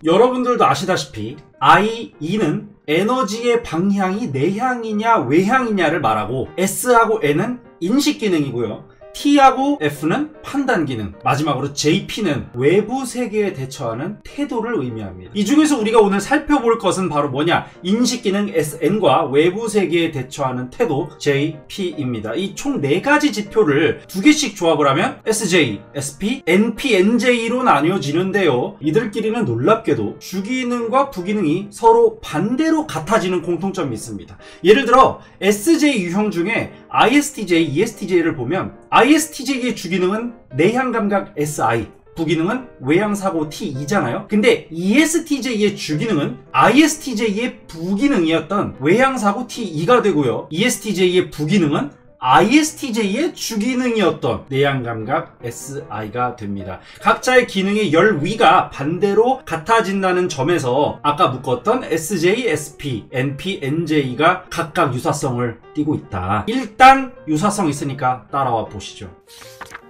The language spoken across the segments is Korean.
여러분들도 아시다시피 I, E는 에너지의 방향이 내향이냐 외향이냐를 말하고 S하고 N은 인식 기능이고요. T하고 F는 판단 기능, 마지막으로 JP는 외부 세계에 대처하는 태도를 의미합니다. 이 중에서 우리가 오늘 살펴볼 것은 바로 뭐냐? 인식 기능 SN과 외부 세계에 대처하는 태도 JP입니다. 이 총 4가지 지표를 2개씩 조합을 하면 SJ, SP, NP, NJ로 나뉘어지는데요. 이들끼리는 놀랍게도 주기능과 부기능이 서로 반대로 같아지는 공통점이 있습니다. 예를 들어 SJ 유형 중에 ISTJ, ESTJ를 보면 ISTJ의 주기능은 내향감각 SI, 부기능은 외향사고 T2잖아요. 근데 ESTJ의 주기능은 ISTJ의 부기능이었던 외향사고 T2가 되고요. ESTJ의 부기능은 ISTJ의 주기능이었던 내향감각 SI가 됩니다. 각자의 기능의 열위가 반대로 같아진다는 점에서 아까 묶었던 SJ, SP, NP, NJ가 각각 유사성을 띠고 있다. 일단 유사성 있으니까 따라와 보시죠.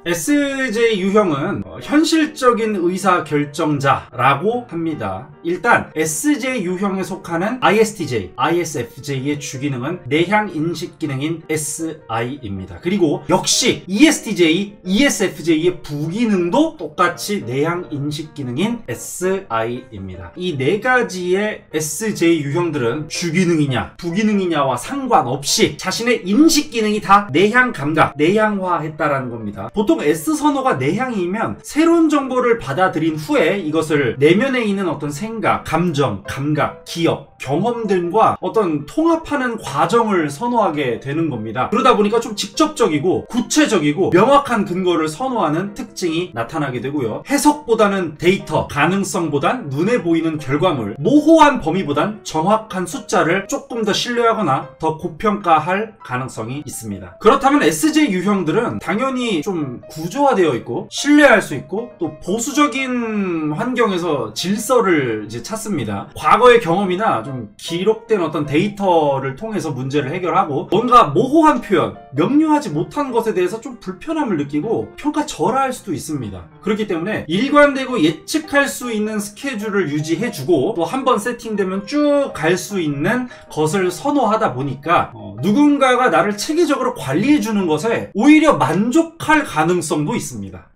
SJ 유형은 현실적인 의사결정자라고 합니다. 일단 SJ 유형에 속하는 ISTJ, ISFJ의 주기능은 내향 인식 기능인 SI입니다. 그리고 역시 ESTJ, ESFJ의 부기능도 똑같이 내향 인식 기능인 SI입니다. 이 4가지의 SJ 유형들은 주기능이냐 부기능이냐와 상관없이 자신의 인식 기능이 다 내향 감각, 내향화했다라는 겁니다. 보통 S선호가 내향이면 새로운 정보를 받아들인 후에 이것을 내면에 있는 어떤 생각, 감정, 감각, 기억, 경험 등과 어떤 통합하는 과정을 선호하게 되는 겁니다. 그러다 보니까 좀 직접적이고 구체적이고 명확한 근거를 선호하는 특징이 나타나게 되고요. 해석보다는 데이터, 가능성보단 눈에 보이는 결과물, 모호한 범위보단 정확한 숫자를 조금 더 신뢰하거나 더 고평가할 가능성이 있습니다. 그렇다면 SJ 유형들은 당연히 좀 구조화되어 있고 신뢰할 수 있고 또 보수적인 환경에서 질서를 이제 찾습니다. 과거의 경험이나 좀 기록된 어떤 데이터를 통해서 문제를 해결하고 뭔가 모호한 표현, 명료하지 못한 것에 대해서 좀 불편함을 느끼고 평가절하할 수도 있습니다. 그렇기 때문에 일관되고 예측할 수 있는 스케줄을 유지해주고 또 한 번 세팅되면 쭉 갈 수 있는 것을 선호하다 보니까 누군가가 나를 체계적으로 관리해주는 것에 오히려 만족할 가능성도 있습니다.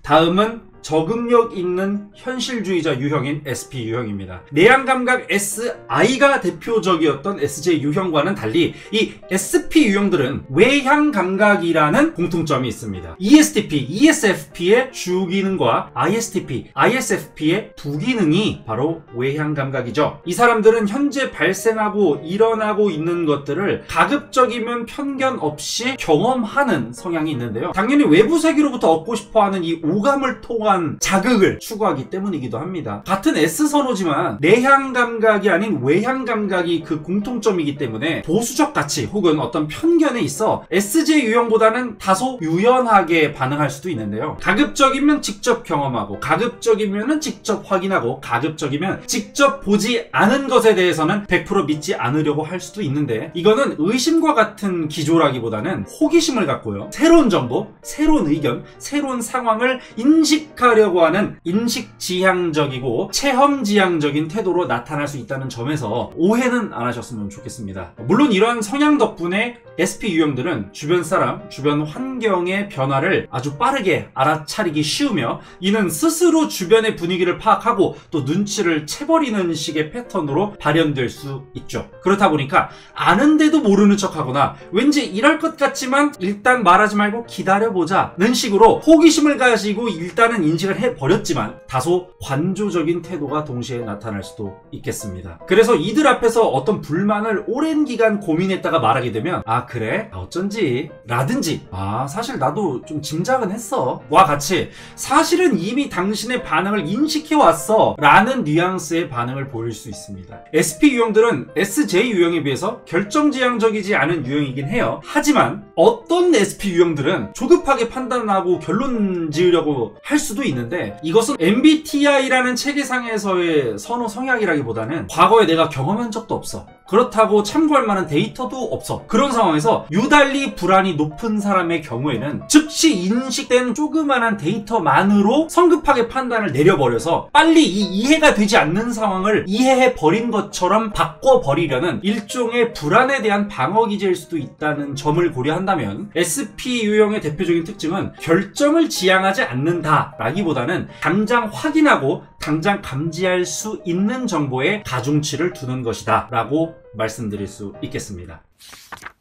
다음은 적응력 있는 현실주의자 유형인 SP 유형입니다. 내향감각 SI가 대표적이었던 SJ 유형과는 달리 이 SP 유형들은 외향감각이라는 공통점이 있습니다. ESTP, ESFP의 주기능과 ISTP, ISFP의 부기능이 바로 외향감각이죠. 이 사람들은 현재 발생하고 일어나고 있는 것들을 가급적이면 편견 없이 경험하는 성향이 있는데요. 당연히 외부 세계로부터 얻고 싶어하는 이 오감을 통한 자극을 추구하기 때문이기도 합니다. 같은 S선호지만 내향감각이 아닌 외향감각이 그 공통점이기 때문에 보수적 가치 혹은 어떤 편견에 있어 SJ 유형보다는 다소 유연하게 반응할 수도 있는데요. 가급적이면 직접 경험하고 가급적이면 직접 확인하고 가급적이면 직접 보지 않은 것에 대해서는 100% 믿지 않으려고 할 수도 있는데 이거는 의심과 같은 기조라기보다는 호기심을 갖고요. 새로운 정보, 새로운 의견, 새로운 상황을 인식하려고 하는 인식지향적이고 체험지향적인 태도로 나타날 수 있다는 점에서 오해는 안 하셨으면 좋겠습니다. 물론 이러한 성향 덕분에 SP 유형들은 주변 사람, 주변 환경의 변화를 아주 빠르게 알아차리기 쉬우며 이는 스스로 주변의 분위기를 파악하고 또 눈치를 채버리는 식의 패턴으로 발현될 수 있죠. 그렇다 보니까 아는데도 모르는 척하거나 왠지 이럴 것 같지만 일단 말하지 말고 기다려보자는 식으로 호기심을 가지고 일단은 인식을 해버렸지만 다소 관조적인 태도가 동시에 나타날 수도 있겠습니다. 그래서 이들 앞에서 어떤 불만을 오랜 기간 고민했다가 말하게 되면 아 그래? 어쩐지 라든지 사실 나도 좀 짐작은 했어 와 같이 사실은 이미 당신의 반응을 인식해왔어 라는 뉘앙스의 반응을 보일 수 있습니다. SP 유형들은 SJ 유형에 비해서 결정지향적이지 않은 유형이긴 해요. 하지만 어떤 SP 유형들은 조급하게 판단하고 결론 지으려고 할 수도 있는데 이것은 MBTI라는 체계상에서의 선호 성향이라기보다는 과거에 내가 경험한 적도 없어. 그렇다고 참고할 만한 데이터도 없어. 그런 상황에서 유달리 불안이 높은 사람의 경우에는 즉시 인식된 조그만한 데이터만으로 성급하게 판단을 내려버려서 빨리 이 이해가 되지 않는 상황을 이해해버린 것처럼 바꿔버리려는 일종의 불안에 대한 방어기제일 수도 있다는 점을 고려한다면 SP 유형의 대표적인 특징은 결정을 지향하지 않는다 라기보다는 당장 확인하고 당장 감지할 수 있는 정보에 가중치를 두는 것이다 라고 말씀드릴 수 있겠습니다.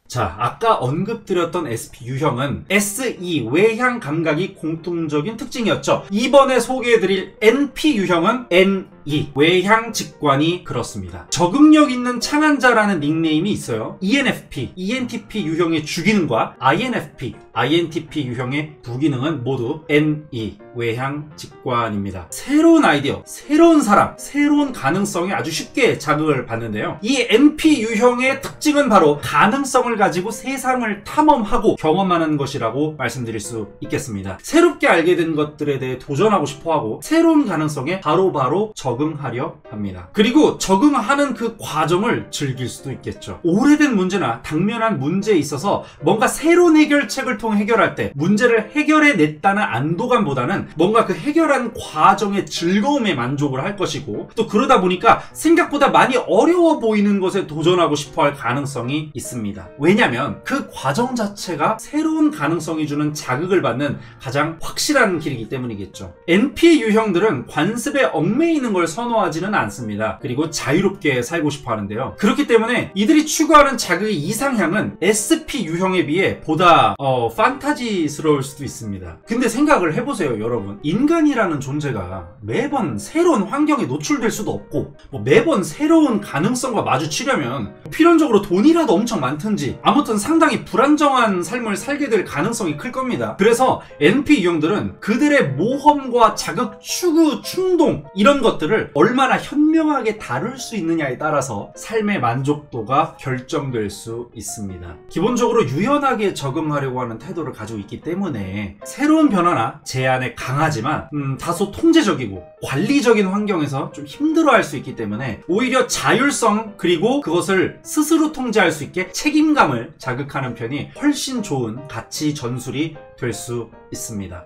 자, 아까 언급드렸던 SP 유형은 SE 외향 감각이 공통적인 특징이었죠. 이번에 소개해드릴 NP 유형은 NE 외향 직관이 그렇습니다. 적응력 있는 창안자라는 닉네임이 있어요. ENFP, ENTP 유형의 주기능과 INFP, INTP 유형의 부기능은 모두 NE 외향 직관입니다. 새로운 아이디어, 새로운 사람, 새로운 가능성에 아주 쉽게 자극을 받는데요. 이 NP 유형의 특징은 바로 가능성을 가지고 세상을 탐험하고 경험하는 것이라고 말씀드릴 수 있겠습니다. 새롭게 알게 된 것들에 대해 도전하고 싶어하고 새로운 가능성에 바로바로 적응하려 합니다. 그리고 적응하는 그 과정을 즐길 수도 있겠죠. 오래된 문제나 당면한 문제에 있어서 뭔가 새로운 해결책을 통해 해결할 때 문제를 해결해냈다는 안도감보다는 뭔가 그 해결한 과정의 즐거움에 만족을 할 것이고, 또 그러다 보니까 생각보다 많이 어려워 보이는 것에 도전하고 싶어할 가능성이 있습니다. 왜냐하면 그 과정 자체가 새로운 가능성이 주는 자극을 받는 가장 확실한 길이기 때문이겠죠. NP 유형들은 관습에 얽매이는 걸 선호하지는 않습니다. 그리고 자유롭게 살고 싶어 하는데요. 그렇기 때문에 이들이 추구하는 자극의 이상향은 SP 유형에 비해 보다 판타지스러울 수도 있습니다. 근데 생각을 해보세요, 여러분. 인간이라는 존재가 매번 새로운 환경에 노출될 수도 없고 매번 새로운 가능성과 마주치려면 필연적으로 돈이라도 엄청 많든지 아무튼 상당히 불안정한 삶을 살게 될 가능성이 클 겁니다. 그래서 NP 유형들은 그들의 모험과 자극, 추구, 충동 이런 것들을 얼마나 현명하게 다룰 수 있느냐에 따라서 삶의 만족도가 결정될 수 있습니다. 기본적으로 유연하게 적응하려고 하는 태도를 가지고 있기 때문에 새로운 변화나 제한에 강하지만 다소 통제적이고 관리적인 환경에서 좀 힘들어할 수 있기 때문에 오히려 자율성 그리고 그것을 스스로 통제할 수 있게 책임감을 자극하는 편이 훨씬 좋은 가치 전술이 될 수 있습니다.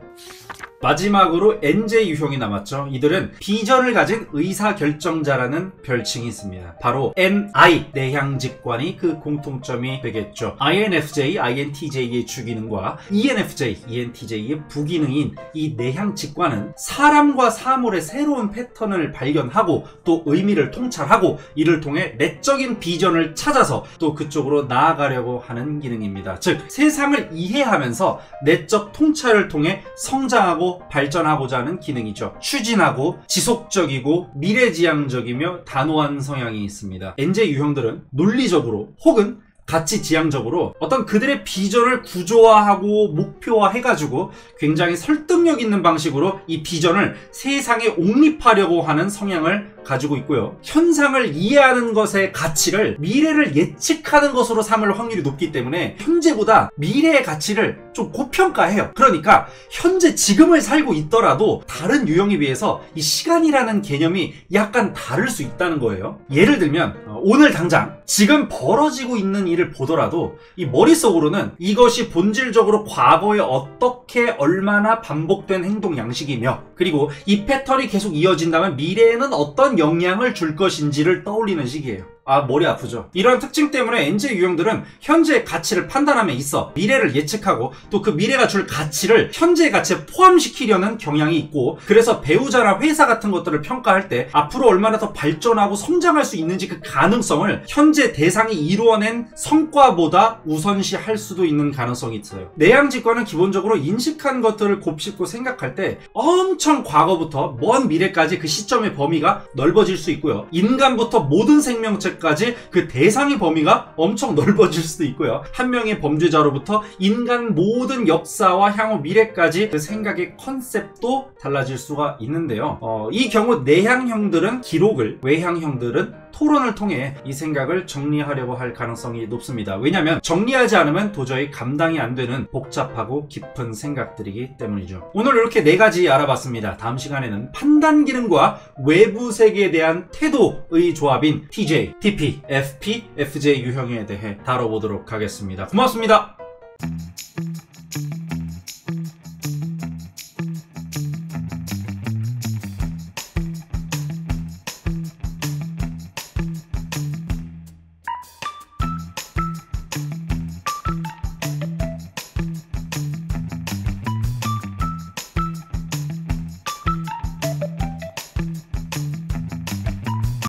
마지막으로 NJ 유형이 남았죠. 이들은 비전을 가진 의사결정자라는 별칭이 있습니다. 바로 NI 내향직관이 그 공통점이 되겠죠. INFJ, INTJ의 주기능과 ENFJ, ENTJ의 부기능인 이 내향직관은 사람과 사물의 새로운 패턴을 발견하고 또 의미를 통찰하고 이를 통해 내적인 비전을 찾아서 또 그쪽으로 나아가려고 하는 기능입니다. 즉 세상을 이해하면서 내적 통찰을 통해 성장하고 발전하고자 하는 기능이죠. 추진하고 지속적이고 미래지향적이며 단호한 성향이 있습니다. NJ 유형들은 논리적으로 혹은 가치지향적으로 어떤 그들의 비전을 구조화하고 목표화해가지고 굉장히 설득력 있는 방식으로 이 비전을 세상에 옹립하려고 하는 성향을 가지고 있고요. 현상을 이해하는 것의 가치를 미래를 예측하는 것으로 삼을 확률이 높기 때문에 현재보다 미래의 가치를 좀 고평가해요. 그러니까 현재 지금을 살고 있더라도 다른 유형에 비해서 이 시간이라는 개념이 약간 다를 수 있다는 거예요. 예를 들면 오늘 당장 지금 벌어지고 있는 일을 보더라도 이 머릿속으로는 이것이 본질적으로 과거에 어떻게 얼마나 반복된 행동 양식이며 그리고 이 패턴이 계속 이어진다면 미래에는 어떤 영향을 줄 것인지를 떠올리는 시기예요. 머리 아프죠. 이런 특징 때문에 NJ 유형들은 현재의 가치를 판단함에 있어 미래를 예측하고 또 그 미래가 줄 가치를 현재의 가치에 포함시키려는 경향이 있고, 그래서 배우자나 회사 같은 것들을 평가할 때 앞으로 얼마나 더 발전하고 성장할 수 있는지 그 가능성을 현재 대상이 이루어낸 성과보다 우선시할 수도 있는 가능성이 있어요. 내향직관은 기본적으로 인식한 것들을 곱씹고 생각할 때 엄청 과거부터 먼 미래까지 그 시점의 범위가 넓어질 수 있고요. 인간부터 모든 생명체 까지 그 대상의 범위가 엄청 넓어질 수도 있고요. 한 명의 범죄자로부터 인간 모든 역사와 향후 미래까지 그 생각의 컨셉도 달라질 수가 있는데요. 이 경우 내향형들은 기록을, 외향형들은 토론을 통해 이 생각을 정리하려고 할 가능성이 높습니다. 왜냐하면 정리하지 않으면 도저히 감당이 안 되는 복잡하고 깊은 생각들이기 때문이죠. 오늘 이렇게 4가지 알아봤습니다. 다음 시간에는 판단 기능과 외부 세계에 대한 태도의 조합인 TJ, TP, FP, FJ 유형에 대해 다뤄보도록 하겠습니다. 고맙습니다.